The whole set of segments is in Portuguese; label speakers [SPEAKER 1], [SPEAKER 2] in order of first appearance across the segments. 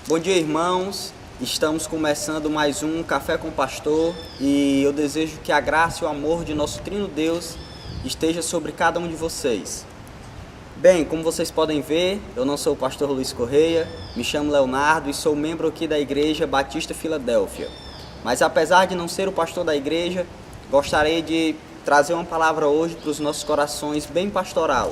[SPEAKER 1] Bom dia, irmãos. Estamos começando mais um Café com o Pastor e eu desejo que a graça e o amor de nosso Trino Deus esteja sobre cada um de vocês. Bem, como vocês podem ver, eu não sou o pastor Luiz Correia, me chamo Leonardo e sou membro aqui da Igreja Batista Filadélfia. Mas apesar de não ser o pastor da igreja, gostaria de trazer uma palavra hoje para os nossos corações bem pastoral.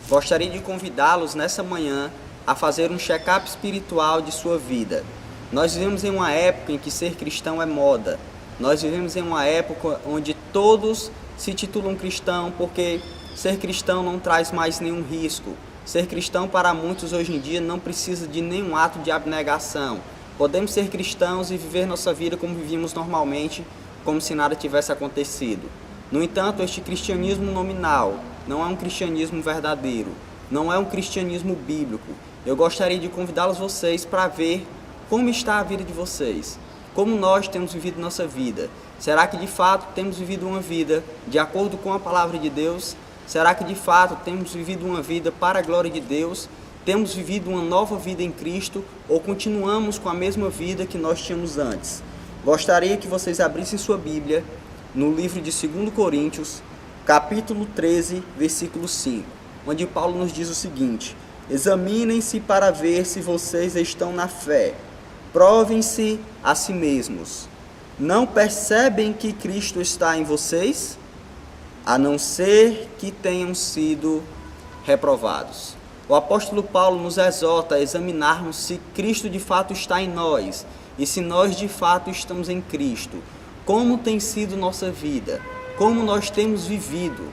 [SPEAKER 1] Gostaria de convidá-los nessa manhã a fazer um check-up espiritual de sua vida. Nós vivemos em uma época em que ser cristão é moda. Nós vivemos em uma época onde todos se titulam cristão porque ser cristão não traz mais nenhum risco. Ser cristão para muitos hoje em dia não precisa de nenhum ato de abnegação. Podemos ser cristãos e viver nossa vida como vivíamos normalmente, como se nada tivesse acontecido. No entanto, este cristianismo nominal não é um cristianismo verdadeiro, não é um cristianismo bíblico. Eu gostaria de convidá-los vocês para ver como está a vida de vocês, como nós temos vivido nossa vida. Será que de fato temos vivido uma vida de acordo com a palavra de Deus? Será que de fato temos vivido uma vida para a glória de Deus? Temos vivido uma nova vida em Cristo ou continuamos com a mesma vida que nós tínhamos antes? Gostaria que vocês abrissem sua Bíblia no livro de 2 Coríntios, capítulo 13, versículo 5, onde Paulo nos diz o seguinte: examinem-se para ver se vocês estão na fé. Provem-se a si mesmos. Não percebem que Cristo está em vocês? A não ser que tenham sido reprovados. O apóstolo Paulo nos exorta a examinarmos se Cristo de fato está em nós e se nós de fato estamos em Cristo. Como tem sido nossa vida? Como nós temos vivido?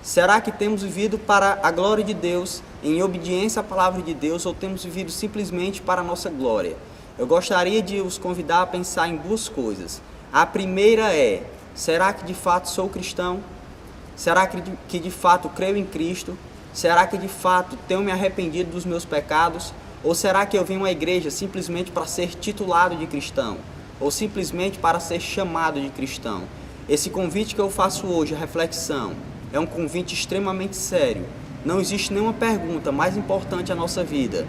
[SPEAKER 1] Será que temos vivido para a glória de Deus, em obediência à palavra de Deus, ou temos vivido simplesmente para a nossa glória? Eu gostaria de os convidar a pensar em duas coisas. A primeira é: será que de fato sou cristão? Será que de fato creio em Cristo? Será que de fato tenho me arrependido dos meus pecados? Ou será que eu venho à igreja simplesmente para ser titulado de cristão? Ou simplesmente para ser chamado de cristão? Esse convite que eu faço hoje, a reflexão, é um convite extremamente sério. Não existe nenhuma pergunta mais importante à nossa vida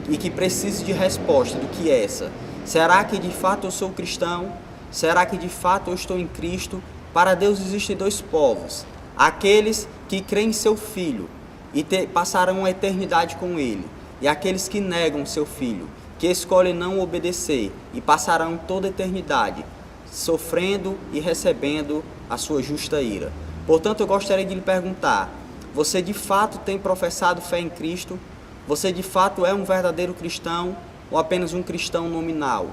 [SPEAKER 1] e que precise de resposta do que essa. Será que de fato eu sou cristão? Será que de fato eu estou em Cristo? Para Deus existem dois povos: aqueles que creem em seu Filho e passarão a eternidade com Ele, e aqueles que negam seu Filho, que escolhem não obedecer e passarão toda a eternidade sofrendo e recebendo a sua justa ira. Portanto, eu gostaria de lhe perguntar: você de fato tem professado fé em Cristo? Você de fato é um verdadeiro cristão ou apenas um cristão nominal?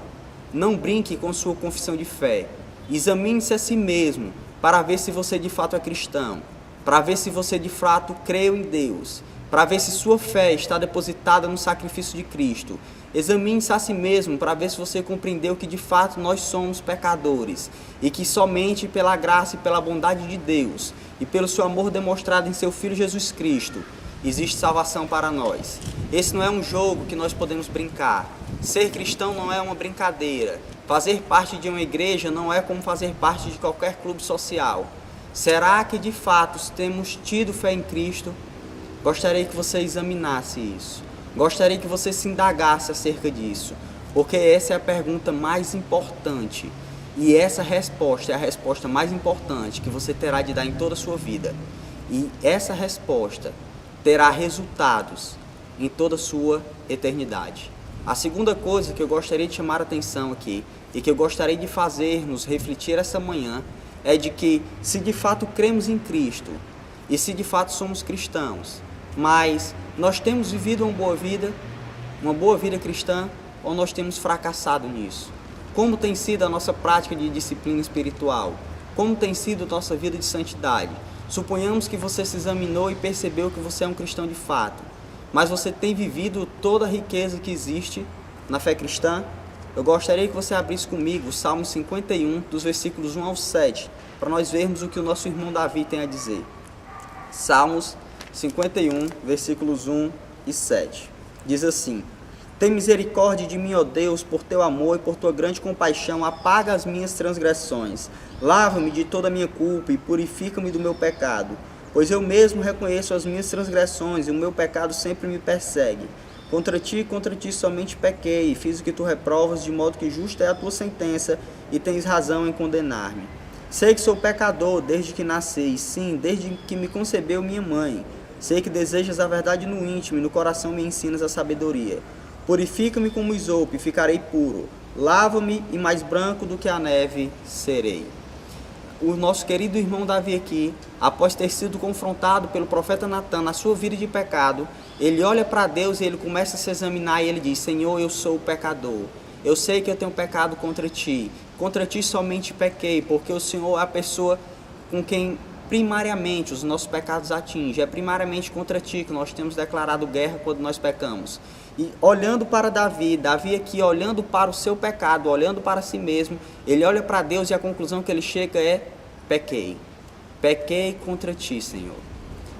[SPEAKER 1] Não brinque com sua confissão de fé. Examine-se a si mesmo para ver se você de fato é cristão, para ver se você de fato crê em Deus, para ver se sua fé está depositada no sacrifício de Cristo. Examine-se a si mesmo para ver se você compreendeu que de fato nós somos pecadores e que somente pela graça e pela bondade de Deus e pelo seu amor demonstrado em seu Filho Jesus Cristo existe salvação para nós. Esse não é um jogo que nós podemos brincar. Ser cristão não é uma brincadeira. Fazer parte de uma igreja não é como fazer parte de qualquer clube social. Será que de fato temos tido fé em Cristo? Gostaria que você examinasse isso. Gostaria que você se indagasse acerca disso, porque essa é a pergunta mais importante. E essa resposta é a resposta mais importante que você terá de dar em toda a sua vida. E essa resposta terá resultados em toda a sua eternidade. A segunda coisa que eu gostaria de chamar a atenção aqui, e que eu gostaria de fazer-nos refletir essa manhã, é de que se de fato cremos em Cristo, e se de fato somos cristãos, mas nós temos vivido uma boa vida cristã, ou nós temos fracassado nisso? Como tem sido a nossa prática de disciplina espiritual? Como tem sido a nossa vida de santidade? Suponhamos que você se examinou e percebeu que você é um cristão de fato, mas você tem vivido toda a riqueza que existe na fé cristã? Eu gostaria que você abrisse comigo o Salmo 51, dos versículos 1 ao 7, para nós vermos o que o nosso irmão Davi tem a dizer. Salmos 51, versículos 1 e 7. Diz assim: tem misericórdia de mim, ó Deus, por teu amor e por tua grande compaixão, apaga as minhas transgressões. Lava-me de toda a minha culpa e purifica-me do meu pecado. Pois eu mesmo reconheço as minhas transgressões e o meu pecado sempre me persegue. Contra ti somente pequei, e fiz o que tu reprovas, de modo que justa é a tua sentença, e tens razão em condenar-me. Sei que sou pecador desde que nasci, sim, desde que me concebeu minha mãe. Sei que desejas a verdade no íntimo, e no coração me ensinas a sabedoria. Purifica-me como isopo, e ficarei puro. Lava-me, e mais branco do que a neve serei. O nosso querido irmão Davi aqui, após ter sido confrontado pelo profeta Natan na sua vida de pecado, ele olha para Deus e ele começa a se examinar e ele diz: Senhor, eu sou o pecador. Eu sei que eu tenho pecado contra ti somente pequei, porque o Senhor é a pessoa com quem primariamente os nossos pecados atingem. É primariamente contra ti que nós temos declarado guerra quando nós pecamos. E olhando para Davi aqui olhando para o seu pecado, olhando para si mesmo, ele olha para Deus e a conclusão que ele chega é: pequei contra ti, Senhor.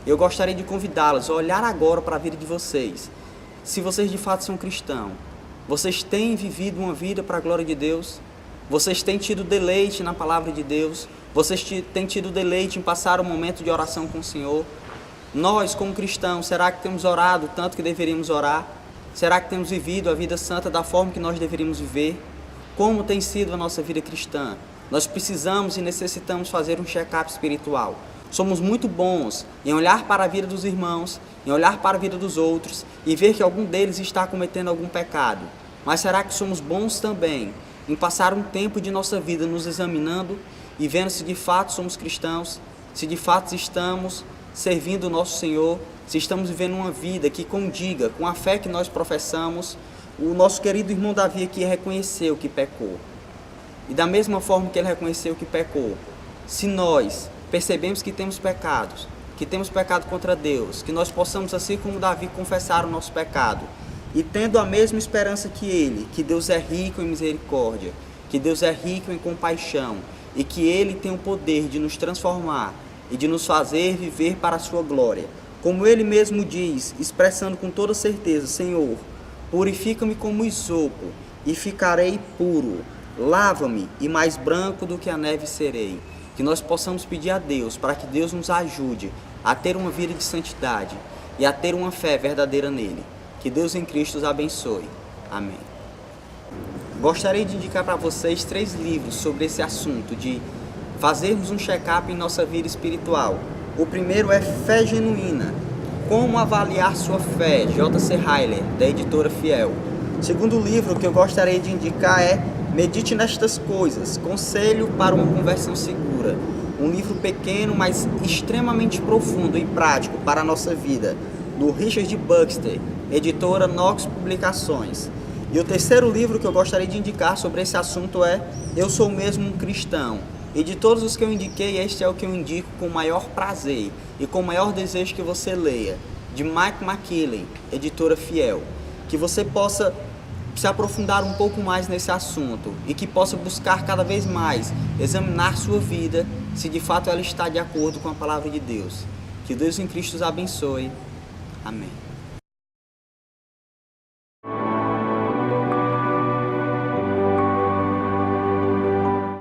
[SPEAKER 1] Eu gostaria de convidá-los a olhar agora para a vida de vocês. Se vocês de fato são cristãos, vocês têm vivido uma vida para a glória de Deus? Vocês têm tido deleite na palavra de Deus? Vocês têm tido deleite em passar um momento de oração com o Senhor? Nós, como cristãos, será que temos orado tanto que deveríamos orar? Será que temos vivido a vida santa da forma que nós deveríamos viver? Como tem sido a nossa vida cristã? Nós precisamos e necessitamos fazer um check-up espiritual. Somos muito bons em olhar para a vida dos irmãos, em olhar para a vida dos outros e ver que algum deles está cometendo algum pecado. Mas será que somos bons também em passar um tempo de nossa vida nos examinando e vendo se de fato somos cristãos, se de fato estamos servindo o nosso Senhor, se estamos vivendo uma vida que condiga com a fé que nós professamos? O nosso querido irmão Davi aqui reconheceu que pecou. E da mesma forma que ele reconheceu que pecou, se nós percebemos que temos pecados, que temos pecado contra Deus, que nós possamos, assim como Davi, confessar o nosso pecado, e tendo a mesma esperança que ele, que Deus é rico em misericórdia, que Deus é rico em compaixão, e que Ele tem o poder de nos transformar e de nos fazer viver para a sua glória. Como Ele mesmo diz, expressando com toda certeza: Senhor, purifica-me como isopo, e ficarei puro. Lava-me, e mais branco do que a neve serei. Que nós possamos pedir a Deus para que Deus nos ajude a ter uma vida de santidade e a ter uma fé verdadeira nele. Que Deus em Cristo os abençoe. Amém. Gostaria de indicar para vocês 3 livros sobre esse assunto de fazermos um check-up em nossa vida espiritual. O primeiro é Fé Genuína, Como Avaliar Sua Fé, J.C. Ryler, da editora Fiel. O segundo livro que eu gostaria de indicar é Medite Nestas Coisas, Conselho para uma Conversão Segura. Um livro pequeno, mas extremamente profundo e prático para a nossa vida, do Richard Baxter, editora Knox Publicações. E o terceiro livro que eu gostaria de indicar sobre esse assunto é Eu Sou Mesmo um Cristão. E de todos os que eu indiquei, este é o que eu indico com o maior prazer e com o maior desejo que você leia, de Mike McKinley, editora Fiel. Que você possa se aprofundar um pouco mais nesse assunto e que possa buscar cada vez mais examinar sua vida, se de fato ela está de acordo com a palavra de Deus. Que Deus em Cristo os abençoe. Amém.